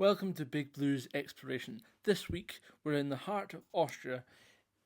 Welcome to Big Blue's Exploration. This week we're in the heart of Austria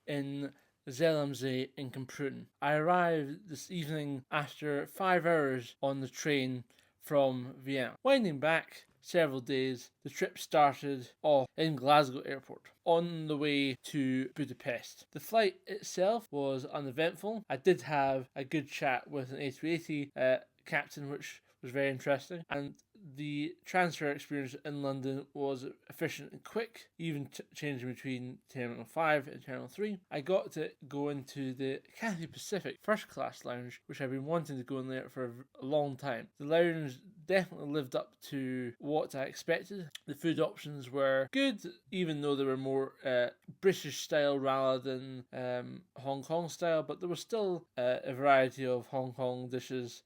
in Zellamsee in Kamprunen. I arrived this evening after 5 hours on the train from Vienna. Winding back several days, the trip started off in Glasgow Airport on the way to Budapest. The flight itself was uneventful. I did have a good chat with an A380 captain, which was very interesting, and the transfer experience in London was efficient and quick, even changing between Terminal 5 and Terminal 3. I got to go into the Cathay Pacific first class lounge, which I've been wanting to go in there for a long time. The lounge definitely lived up to what I expected. The food options were good, even though they were more British style rather than Hong Kong style, but there was still a variety of Hong Kong dishes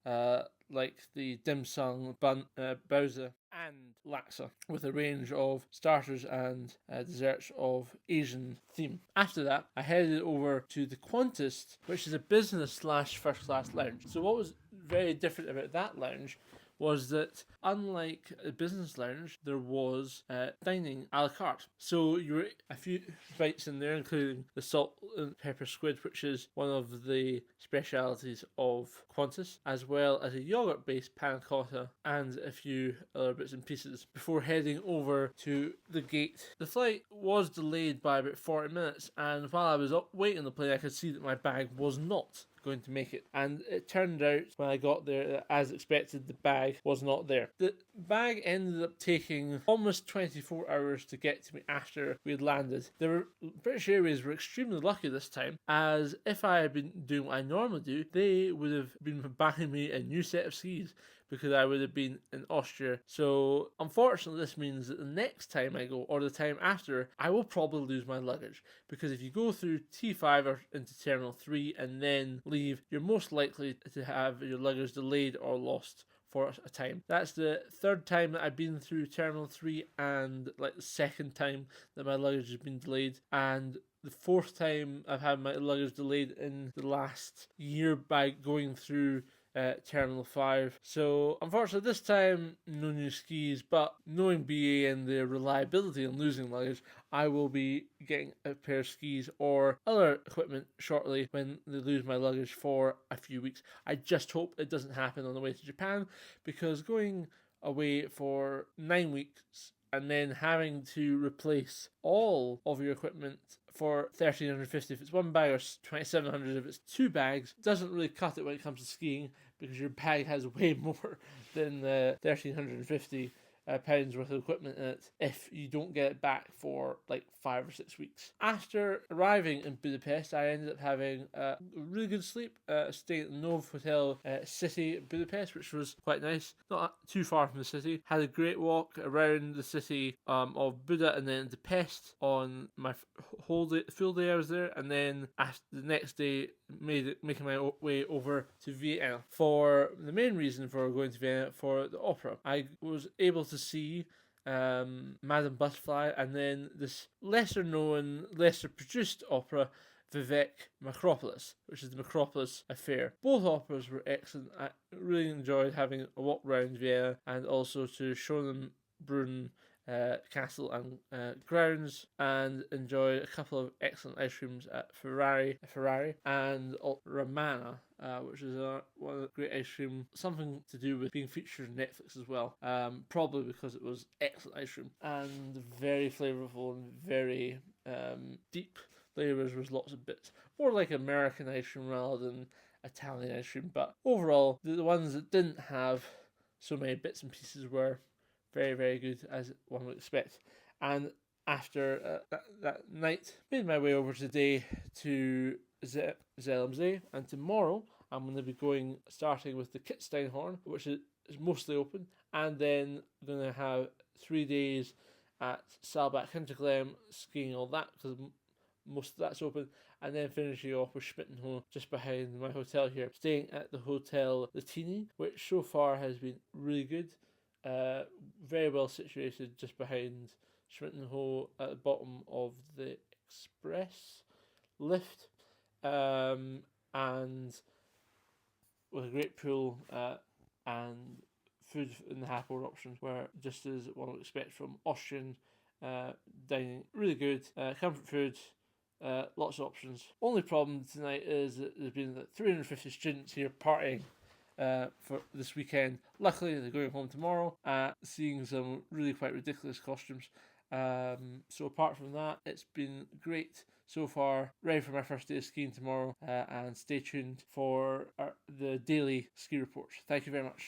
like the dim sum, baozi and laksa, with a range of starters and desserts of Asian theme. After that, I headed over to the Qantas, which is a business slash first class lounge. So what was very different about that lounge was that, unlike a business lounge, there was dining a la carte. So you were a few bites in there, including the salt and pepper squid, which is one of the specialities of Qantas, as well as a yogurt-based panna cotta and a few other bits and pieces before heading over to the gate. The flight was delayed by about 40 minutes, and while I was waiting on the plane, I could see that my bag was not going to make it, and it turned out when I got there, as expected, the bag was not there. The bag ended up taking almost 24 hours to get to me after we had landed. British Airways were extremely lucky this time, as if I had been doing what I normally do, they would have been buying me a new set of skis, because I would have been in Austria. So unfortunately, this means that the next time I go, or the time after, I will probably lose my luggage, because if you go through T5 or into Terminal 3 and then leave, you're most likely to have your luggage delayed or lost for a time. That's the third time that I've been through Terminal 3, and like the second time that my luggage has been delayed, and the fourth time I've had my luggage delayed in the last year by going through Terminal 5. So unfortunately this time no new skis, but knowing BA and their reliability in losing luggage, I will be getting a pair of skis or other equipment shortly when they lose my luggage for a few weeks. I just hope it doesn't happen on the way to Japan, because going away for 9 weeks and then having to replace all of your equipment for 1,350 if it's one bag, or 2,700 if it's two bags, doesn't really cut it when it comes to skiing, because your bag has way more than 1,350 pounds worth of equipment in it if you don't get it back for like 5 or 6 weeks. After arriving in Budapest, I ended up having a really good sleep, staying at the Nov Hotel City Budapest, which was quite nice, not too far from the city. Had a great walk around the city of Buda and then to Pest on my full day I was there, and then after the next day making my way over to Vienna for the main reason for going to Vienna for the opera. I was able to see Madame Butterfly, and then this lesser known, lesser produced opera, Vivek Macropolis, which is the Macropolis Affair. Both operas were excellent. I really enjoyed having a walk around Vienna, and also to Schönbrunn castle and grounds, and enjoyed a couple of excellent ice creams at Ferrari and Romana, which is one of the great ice cream, something to do with being featured on Netflix as well, probably because it was excellent ice cream and very flavourful and very deep flavours, with lots of bits, more like American ice cream rather than Italian ice cream. But overall, the ones that didn't have so many bits and pieces were very, very good, as one would expect. And after that night, made my way over today to Zellamsee, and tomorrow I'm going to be starting with the Kitzsteinhorn, which is mostly open, and then going to have 3 days at Saalbach Hinterglemm, skiing, all that, because most of that's open, and then finishing off with Schmittenhof just behind my hotel here, staying at the Hotel Latini, which so far has been really good. Very well situated just behind Schmittenhof at the bottom of the express lift, and with a great pool and food in the happy hour options were just as one would expect from Austrian dining. Really good, comfort food, lots of options. Only problem tonight is that there's been like 350 students here partying for this weekend. Luckily, they're going home tomorrow, seeing some really quite ridiculous costumes. So apart from that, it's been great so far. Ready for my first day of skiing tomorrow, and stay tuned for the daily ski reports. Thank you very much.